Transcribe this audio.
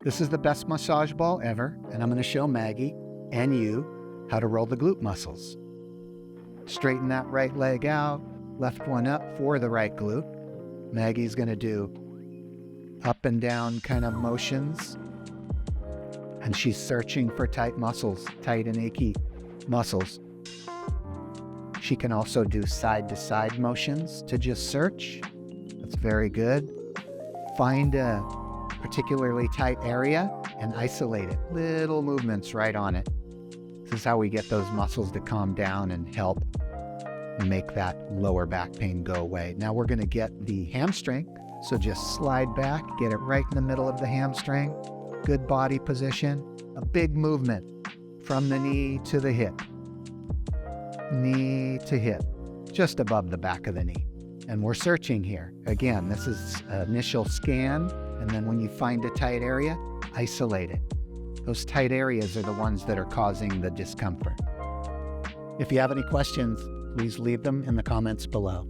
This is the best massage ball ever, and I'm going to show Maggie and you how to roll the glute muscles. Straighten that right leg out, left one up for the right glute. Maggie's going to do up and down kind of motions, and she's searching for tight muscles, tight and achy muscles. She can also do side-to-side motions to just search. That's very good. Find a particularly tight area and isolate it. Little movements right on it. This is how we get those muscles to calm down and help make that lower back pain go away. Now we're going to get the hamstring. So just slide back, get it right in the middle of the hamstring. Good body position. A big movement from the knee to the hip. Knee to hip, just above the back of the knee. And we're searching here. Again, this is initial scan, and then when you find a tight area, isolate it. Those tight areas are the ones that are causing the discomfort. If you have any questions, please leave them in the comments below.